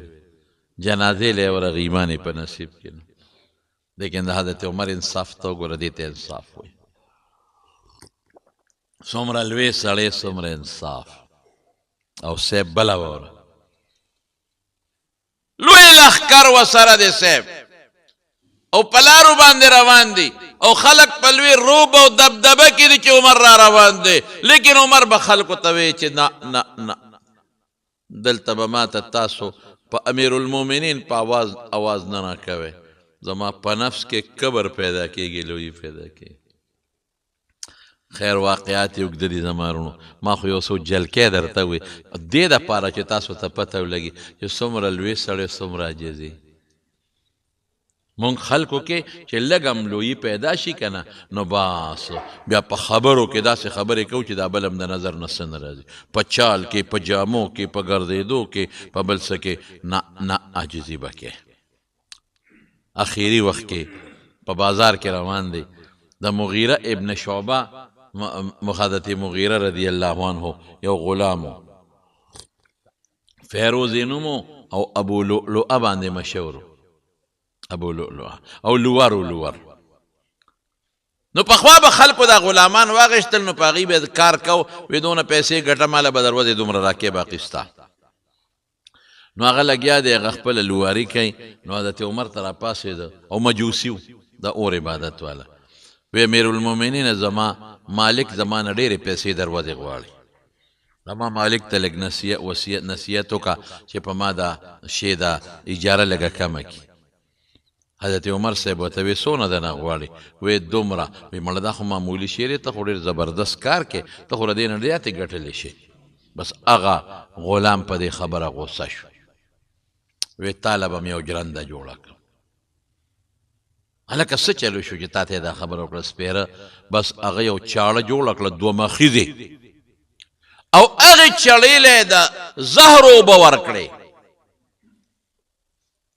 جنازې له یې ورغې، ایمان یې په نصیب کې نه. لیکن د حضرت عمر انصاف ته وګوره، دې ته انصاف وایي. څومره لوی سړی څومره انصاف. او صاحب بله واوره، لوی لښکر ورسره دی صاحب، او په لارو باندې روان دي، او خلق په لوی روب او دبدبه کې دي چې عمر را روان دی. لیکن عمر به خلکو ته وایي چې نه دلته به ماته تاسو په امیر المؤمنین په اواز نه راکوئ، زما په نفس کې کبر پیدا کېږي، لویي پیدا کېږي. خیر واقعات یې اوږده دي زما وروڼو، ما خو یو څو جلکې درته ووایي دې دپاره چې تاسو ته پته ولګي چې څومره لوی سړی څومره عاجزي. مونږ خلکو کې چې لږ هم لویي پیدا شي که نه، نو بس بیا په خبرو کې داسې خبرې کوو چې دا بل هم د نظر نه څه نه راځي، په چال کې، په جامو کې، په ګرځېدو کې، په بل څه کې نه عاجزي به کې. اخیری وخت کې په بازار کې روان دی د مغیره ابن شعبه حضرت مغیره رضی الله عنه یو غلامو فیروز نومو او ابو لؤلؤ باندې مشهور ابو لؤلؤ او لور نو پخوا به خلکو دا غلامان واغشتل نو پاغي به کار کو وې دونه پیسې ګټه ماله به دروازې دومره راکې باقي ستا نو هغه لګیا دی هغه خپله لواري کوي نو حضرت عمر ته راپاڅېده او مجوسي و د اور عبادت والا وی امیر المؤمنین زما مالک زما نه ډېرې پیسې دروازې غواړي زما مالک ته لږ نصیحت وکړه چې په ما دا شی دا اجاره لږه کمه کړي حضرت عمر صاحب ورته وی څونه دنه غواړي وی دومره وی مړه دا خو معمولي شی دی ته خو ډېر زبردست کار کې ته خو له دې نه زیاتې ګټلی شي بس هغه غلام په دې خبره غوسه شو وی تاله به مې یو جرنده جوړه کړم هلکه څه چلو شو چې تا ته دا خبره وکړه سپېره بس هغه یو چاړه جوړه کړه دوه مخیزې او هغې چړې له د زهر اوبه ورکړې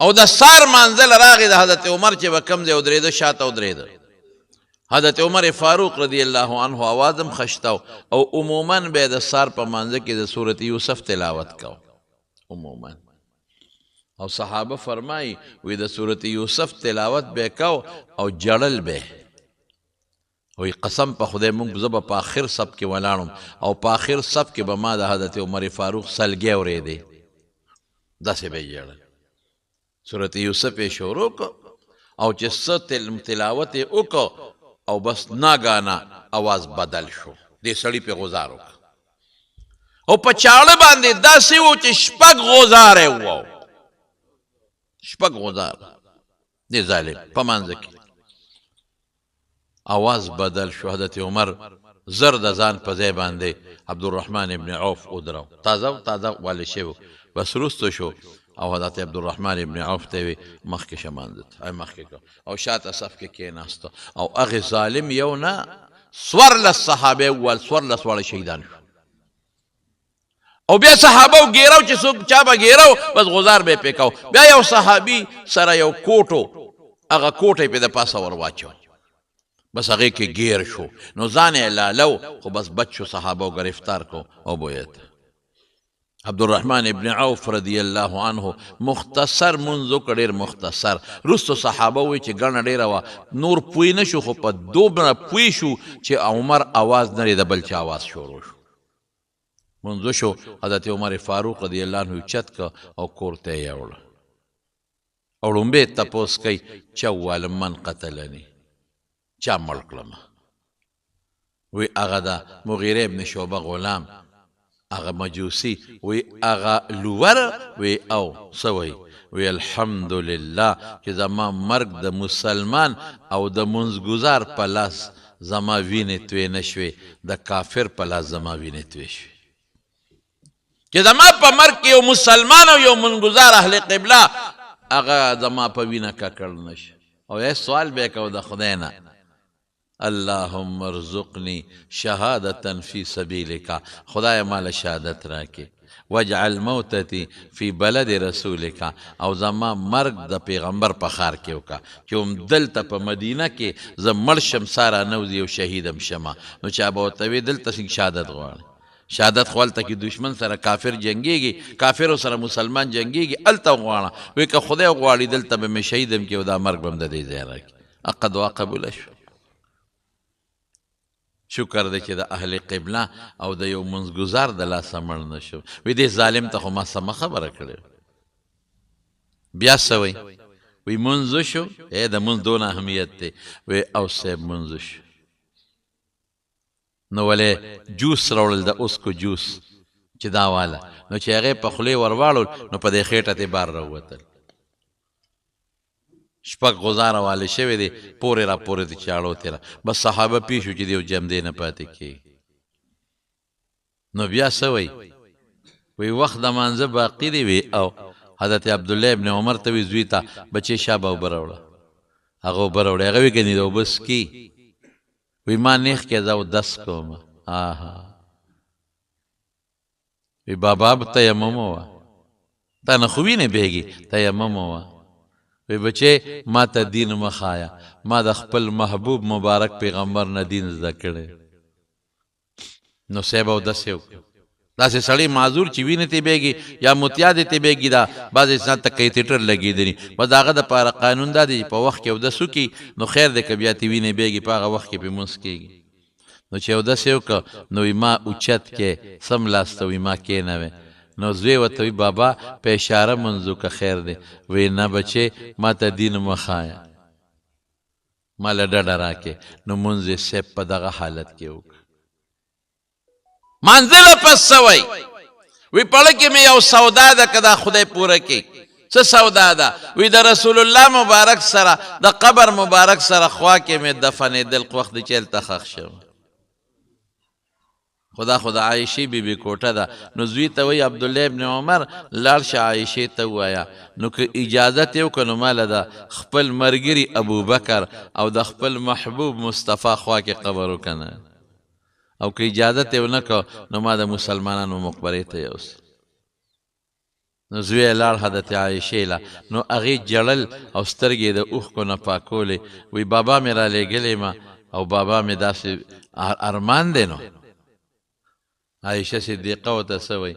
او د سار مانځل راغی د حضرت عمر چې به کوم ځای ودرېده شاته ودرېده حضرت عمر فاروق رضی الله عنه آواز هم خشته او عموما به د سار په مانځه کې د صورت یوسف تلاوت کو عموما او صحابه فرمایي وی د صورت یوسف تلاوت به کو او جړل به وی قسم په خدای مونږ زه به په آخر صف کې ولاړم او په آخر صف کې به ما د حضرت عمر فاروق سلګۍ اورېدې داسې به یې جړل صورت یوسف یې شروع کو او چې څه تلاوت یې وکړو او بس ناګانا اواز بدل شو دې سړي پې غزار وکړه او په چاړه باندې داسې و چې شپږ غزاره و شپږ غزار دې ظالم په منځ کې اواز بدل شو حضرت عمر زر د ځان په ځای باندې عبدالرحمن ابن عوف ودرو تازه والی شوی بس وروسته شو او حضرت عبدالرحمن ابن عوف ته وی مخکې شه مانځه مخکې کړه او شاته صف کې کېناسته او هغې ظالم یو نه څوارلس صحابه وویل څوارلس واړه شهیدان شو او بیا صحابه و ګیرو چې څوک چا به ګیرو بس غزار به یې پې کو بیا یو صحابي سره یو کوټو هغه کوټ یې پې د پاسه ور واچو بس هغې کې گیر شو نو ځان یې لالو خو بس بچ شو صحابه و گرفتار کو او بویت عبدالرحمن ابن عوف رضی الله عنه مختصر منځو که ډېر مختصر رستو صحابه وی چې ګڼه ډېره وه نور پوی نه شو خو په دومره پوی شو چې عمر آواز نه د بل چا آواز شروع شو منځو شو حضرت عمر فاروق رضی الله عنه چت که او کور ته یې یوړه او ړومبې تپوس کوي چې وویل من قتلني چا مړ کړمه وی هغه د مغیره ابن شعبه غلام هغه مجوسی وی هغه لور وی او سوی وی الحمدلله چې زما مرګ د مسلمان او د منځګزار په لاس زما وینې توی نه شوې د کافر په لاس زما وینې توی شوې چې زما په مرګ کې یو مسلمان او یو منځګزار اهل قبله هغه زما په وینه ککړ نه شي او یې سوال به کو د خدای نه اللهم ارزقني شهادة في سبيلك خدای مال شهادت راکې واجعل موتتي في بلد رسولك او زما مرګ د پیغمبر په ښار کې وکړه چې هم دلته په مدینه کې زه مړ شم ساره نوځي او شهیدم شمه نو چا به ورته وي دلته شهادت غواړي شهادت خو هلته کې دشمن سره کافر جنګېږي کافرو سره مسلمان جنګېږي هلته غواړه وایي که خدای غواړي دلته به مې شهیدم کې او دا مرګ به هم د دې ځای راکړي هغه دعا قبوله شو شکر دی چې د اهل قبله او د یو منځګزار د لاسه مړ نه شو وی دې ظالم ته خو ما سمه خبره کړې بیا څه وی وی منځ شو د منځ دونه اهمیت دی وی او صاحب منځ شو نو ولې جوس راوړل د اوسکو جوس چې دا واله نو چې هغې په خولې ور واړول نو په دې خېټه ته بار راووتل شپږ غزاره والی شوی دی پورې را پورې د چاړو تېره بس صحابه پوه شو چې دی یو جمدې نه پاتې کېږي نو بیا څه وی وی وخت د مانځه باقي دی وی او حضرت عبدالله ابن عمر ته وی زوی ته بچې شابه اوبه راوړه هغه اوبه راوړې هغه وی کني د اوبه څکي وی ما نیخ کې زه اودس کوم وی بابا به تیمم وه تا نه خو وینې بهږي تیمم وه وی بچه ما ته دین مخایا ما د خپل محبوب مبارک پیغمبر نه دین زده کړی نو صاحب او داسې وکړه داسې سړی معذور چې وینې ته بیږي یا متیا دې ته بیږي دا بعضې انسان ته کیتیټر لګېدلي بس د هغه دپاره قانون دا دی چې په وخت کې اودس وکړي نو خیر دی که بیا ته وینې بیږي په هغه وخت کې پې مونځ کېږي نو چې اودس یې وکړه نو وي ما اوچت کې سم لاس ته وي ما کېنوې نو زوی ورته وي بابا په اشاره مونځ وکړه خیر دی وی نه بچې ما ته دین مه ښایه ما له ډډه راکې نو مونځ یې صاحب په دغه حالت کې وکړه منزل پس سوی وی پړه کې مې یو سودا ده که دا خدای پوره کې څه سودا ده وی د رسول الله مبارک سره د قبر مبارک سره خوا کې مې دفنېدل وخت دی چې هلته ښخ شم خدا عایشې بیبي کوټه ده نو زوی ته وی عبدالله ابن عمر لاړ شه عایشې ته ووایه نو که اجازت یې وکړه نو ماله د خپل ملګري ابوبکر او د خپل محبوب مصطفی خوا کې قبر وکنه او که اجازت یې ونه کړه نو ما د مسلمانانو مقبرې ته یوسه نو زوی یې لاړ حضرت عایشې له نو هغې جړل او سترګې د اوښکو نه پاکولې وی بابا مې را لېږلې ما او بابا مې داسې ارمان دی نو عایشه صدیقه ورته څه وی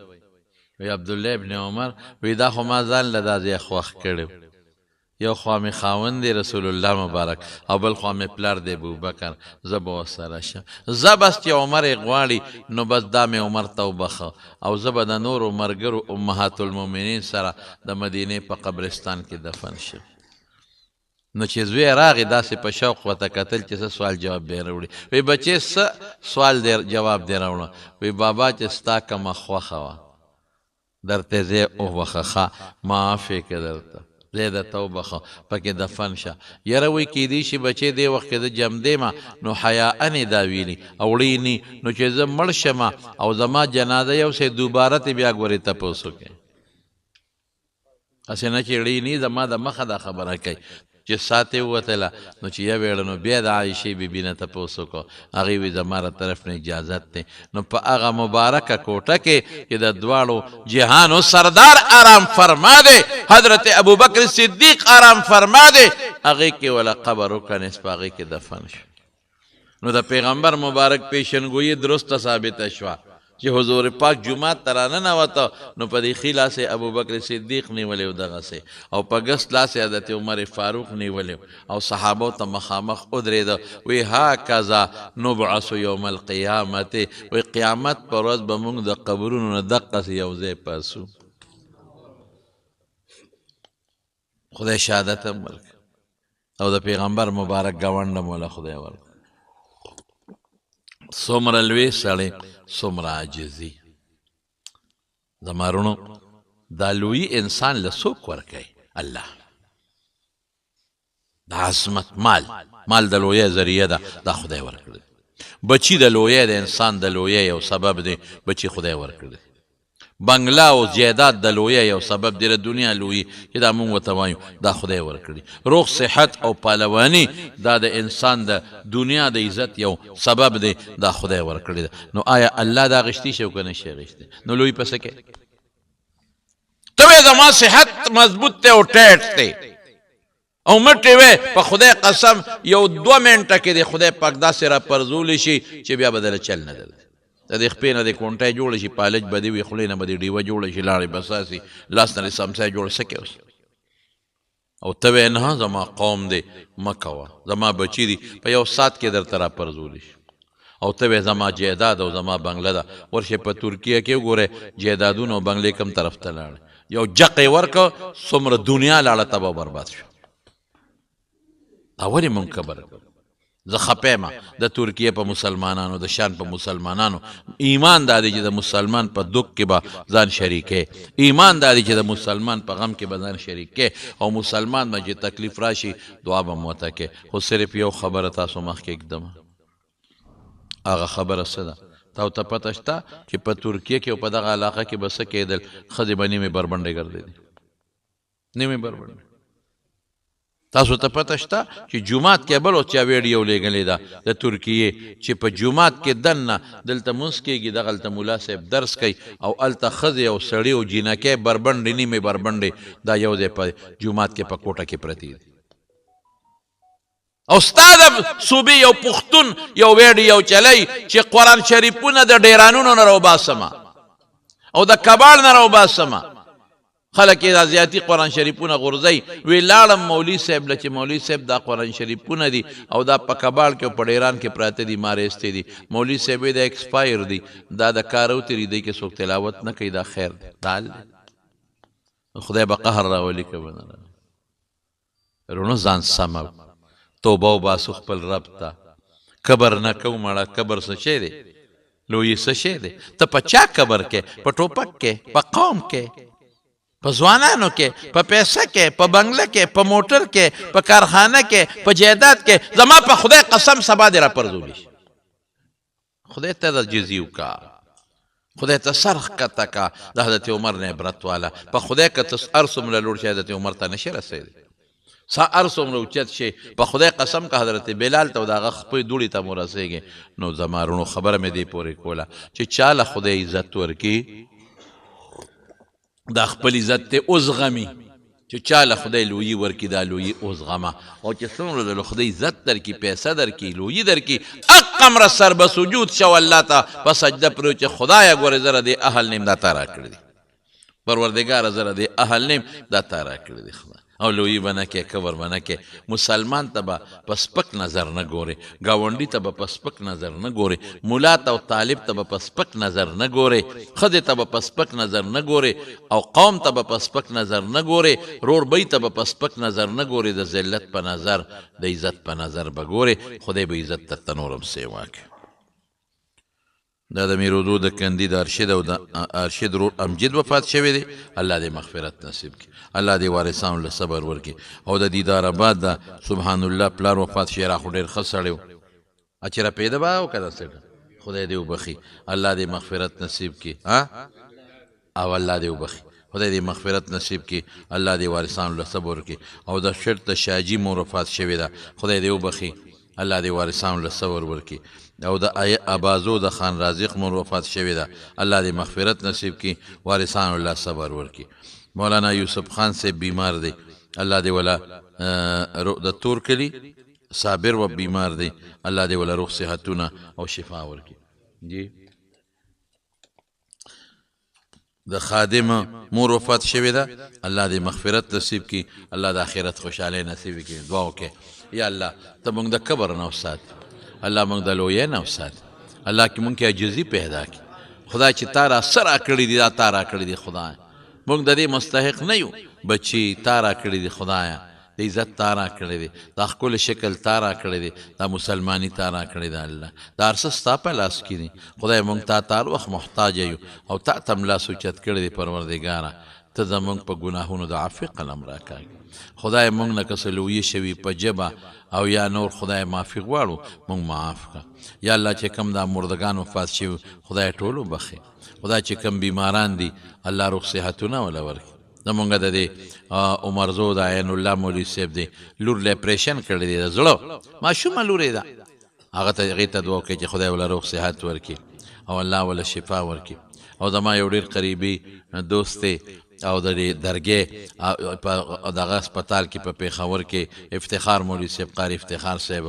وی عبدالله ابن عمر وی دا خو ما ځان له دا ځای خوښ کړی یو خوا مې خاوند دی رسول الله مبارک او بل خوا مې پلار دی ابوبکر زه به ورسره شم زه بس چې عمر یې غواړي نو بس دا مې عمر ته وبخه او زه به د نورو ملګرو امهات المؤمنین سره د مدینې په قبرستان کې دفن شم نو چې زوی راغی داسې په شوق ورته کتل چې څه سوال جواب به یې راوړي وی بچې څه سوال جواب دې راوړه وی بابا چې ستا کومه خوښه وه درته ځای وبخه ښه معاف یې که درته ځای درته وبخه پکې دفن شه یاره وی کیدی شي بچې دې وخت کې د جمدې ما نو حیاءنې دا ویلي او وړیني نو چې زه مړ شمه او زما جنازه یو څه دوباره ته بیا ګورې تپوس وکړې هسې نه چې وړیني زما د مخه دا خبره کوي چې ساتې ووتله نو چې یو ویړه نو بیا د عایشې بیبي نه تپوس وکړو هغې وی زما له طرف نه اجازت دی نو په هغه مبارکه کوټه کې چې د دواړو جهانو سردار آرام فرما دی حضرت ابوبکر صدیق آرام فرما دی هغې کې وله قبر وکنیس په هغې کې دفن شو نو د پیغمبر مبارک پیشنګویي درسته ثابته شوه چې حضور پاک جمعات ته راننوته نو په دې ښي لاس یې ابوبکر صدیق نیولی و دغسې او په ګس لاس یې حضرت عمر فاروق نیولی او صحابو ته مخامخ ودرېده وی هاکذا نبعث یوم القیامت وی قیامت په ورځ به موږ د قبرونو نه دقسې یو ځای پاسو خدای شهادت هم ورکړه او د پیغمبر مبارک ګاونډ هم وله خدای ورکړه څومره لوی سړی څومره عاجزي زما وروڼو دا لوی انسان له څوک ورکوي الله د عظمت مال د لویۍ ذریعه ده دا خدای ورکړی بچي د لویۍ د انسان د لویۍ یو سبب دی بچي خدای ورکړی بنگلا او جیداد د لویۍ یو سبب دی د دنیا لویي چې دا مونږ ورته وایو دا خدای ورکړي روغ صحت او پهلواني دا د انسان د دنیا د عزت یو سبب دی دا خدای ورکړي ده نو آیا الله دا غشتي شي او که نه شي غشتي نو لوی پسې کې ته وایې زما صحت مضبوط دی او ټیټ دی او مټې وې په خدای قسم یو 2 منټه کې د خدای پاک داسې را پرزولی شي چې بیا به دله چل نه درځي د دې خپې نه د کونټۍ جوړه شي پالج به دې وي خولې نه به دې ډیوه جوړه شي لاړې بساسي لاس نه دې سمسای جوړ څه کې اوس او ته وې نه زما قوم دی مه کوه زما بچي دي په یو ساعت کې درته را پرزولی شي او ته وې زما جیداد او زما بنګله ده ورشئ په ترکیه کې وګورئ جیدادونه او بنګلې کم طرف ته لاړې یو جق یې ورکړه څومره دنیا لاړه تبه برباد شو دا ولې مونږ خبره کوو زه خپه یم د ترکیه په مسلمانانو د شان په مسلمانانو ایمان دا دی چې د مسلمان په دک کې به ځان شریکې ایمان دا دی چې د مسلمان په غم کې به ځان شریکې او مسلمان به چې تکلیف راشي دعا به مو ورته کې خو صرف یو خبره تاسو مخکې ږدم هغه خبره څه ده تا ته پته شته چې په ترکیه کې او په دغه علاقه کې به څه کېدل ښځې به نیمې بربنډې ګرځېدې نیمې بربنډې تاسو ته پته شته چې جومات کې بل او چا ویډیو لېږلې ده د ترکیې چې په جومات کې دننه دلته مونځ کېږي دغلته ملا صاحب درس کوي او هلته ښځې او سړي او جینکۍ بربنډې نیمې بربنډې دا یو ځای په جومات کې په کوټه کې پرتې دي او ستا د صوبې یو پښتون یو ویډیو چلی چې قرآن شریفونه د ډیرانونو نه راوباسمه او د کباړ نه راوباسمه خلک یې دا زیاتي قرآن شریفونه غورځوي وی لاړم مولوي صاحب له چې مولوي صاحب دا قرآن شریفونه دي او دا په کباړ کې او په ډیران کې پراته دي ما رایستې دي مولوي صاحب دا ایکسپایر دي دا د کار اوتري دی کې څوک تلاوت نه کوي دا خیر دی خدای به قهر راولي که به نه رونو ځان سمه توبه وباسو خپل رب ته کبر نه کوو مړه کبر څه شی دی لوی څه شی دی ته په چا کبر کې په ټوپک کې په قوم کې په ځوانانو کې په پیسه کې په بنگله کې په موټر کې په کارخانه کې په جایداد کې زما په خدای قسم سبا دې راپرځولی شي خدای ته د جزي وکړه خدای ته سر ښکته کا د حضرت عمر نه عبرت والا په خدای که ته هر څومره لوړ شي حضرت عمر ته نشي رسېدی سا هر څومره اوچت شي په خدای قسم که حضرت بلال ته د هغه خپلې دوړې ته مو رسېږي نو زما رونو خبره مې دې پورې کوله چې چا له خدای عزت ورکړي دا خپل عزت ته اوس غمي چې چا له خدای لویي ورکړي دا لویي اوس غمه او چې څومره د خدای عزت درکړي پیسه درکړي لویي درکړي اقمره سر به سجود شو الله ته په سجده پرېو چې خدایه ګورې زه د اهل نیم دا تا راکړی دی پروردګاره زه د اهل نیم دا تا راکړی دی خدای او لویی به نه کې کبر به نه کې مسلمان ته به په سپک نظر نه ګورې ګاونډي ته به په سپک نظر نه ګورې ملا ته او طالب ته به په سپک نظر نه ګورې ښځې ته به په سپک نظر نه ګورې او قوم ته به په سپک نظر نه ګورې روربۍ ته به په سپک نظر نه ګورې د ذلت په نظر د عزت په نظر به ګورې خدای به عزت درته نورم سیوا کړي دا د میرودو د کندي د ارشد او د ارشد رور امجد وفات شوی دی الله دې مغفرت نصیب کړي الله دې وارثانو له صبر ورکړي او د دیدار آباد د سبحان الله پلار وفات شوی را خو ډېر ښه سړی و اچېره پیدا به او که داسې خدای دې وبخي الله دې مغفرت نصیب کړي او الله دې وبخي خدای دې مغفرت نصیب کړي الله دې وارثانو له صبر ورکړي او د شرط د شاجي مور وفات شوې ده خدای دې وبخي الله دې وارثانو له صبر ورکړي او د ابازو د خان رازق مور وفات شوې ده الله دې مغفرت نصیب کړي وارثانو له صبر ورکړي مولانا یوسف خان سے بیمار دی الله دې ولا د تور کلی صابر و بیمار دی الله دې ولا روغ صحتونه او شفا ورکړي جی د خادم مور وفات شوې ده الله دې مغفرت نصیب کړي الله د آخرت خوشحالۍ نصیب کړي دعا وکړئ یا الله ته موږ د کبر نه وساتې الله موږ د لویۍ نه وساتې الله کې موږ کې عجزي پیدا کړي خدای چې تا را څه راکړي دي دا تا راکړي دي خدای موږ د دې مستحق نه یو بچي تا راکړي دي خدایه د عزت تا راکړی دی دا ښکلی شکل تا راکړی دی دا مسلماني تا راکړی دی الله دا هر څه ستا په لاس کې دي خدای موږ تا هر وخت محتاج یو او تا ته هم لاس اوچت کړی دی پروردګاره ته زموږ په ګناهونو د عفو قلم راکاږي خدای موږ نه که څه لویې شوي په ژبه او یا نور خدای معافي غواړو موږ معاف کړه یا الله چې کوم دا مردگان وفات شوي خدای ټول وبخي خدای چې کوم بیماران دي الله روغ صحتونه وله ورکړي زمونږ د دې عمرزو د عین الله مولوي صاحب دی لور له اپریشن کړی دی د زړه ماشومه لور یې ده هغه ته هغې ته دعا وکړئ چې خدای وله روغ صحت ورکړي او الله وله شفا ورکړي او زما یو ډېر قریبي دوست دی او د درګې دغه هسپتال کې په پېښور کې افتخار مولوي صاحب قاري افتخار صاحب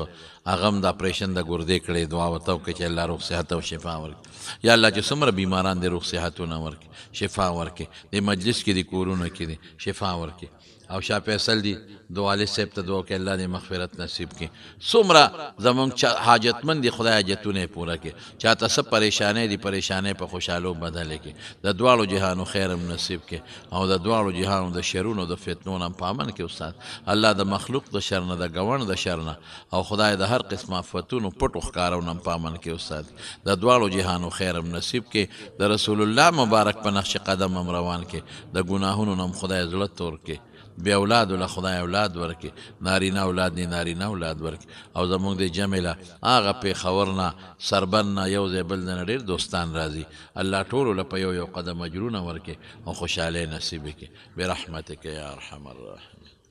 هغه هم د اپریشن د ګردې کړی دعا ورته وکړئ چې الله روغ صحت او شفا ورکړي یا الله چې څومره بیماران دي روغ صحتونه ورکړي شفا ورکړي د مجلس کې دي کورونو کې دي شفا ورکړي او شاه فیصل دي دعالي صاحب ته دعا وکړي الله دې مغفرت نصیب کړي څومره زموږ حاجتمند دي خدای حاجتونه یې پوره کړي چاته څه پریشانۍ دي پریشانۍ په خوشحالو بدلې کړي د دواړو جهانو خیر هم نصیب کړي او د دواړو جهانو د شرونو د فتنو نه په امن کې استاد الله د مخلوق د شر نه د ګوند د شر نه او خدای د هر قسم آفتونو پټو ښکارو نه په امن کې استاد د دواړو جهانو خیر هم نصیب کړي د رسول الله مبارک په نقش قدم هم روان کړي د ګناهونو نه خدای زړه تور کړي بیا اولادو له خدای اولاد ورکړي نارینه اولاد نه نارینه اولاد ورکړي او زموږ د جمع له هغه پېښور نه سربن نه یو ځای بل نه ډېر دوستان راځي الله ټولو له په یو قدم اجرونه ورکړي او خوشحالۍ نصیب کړي برحمتک یا ارحم الراحمین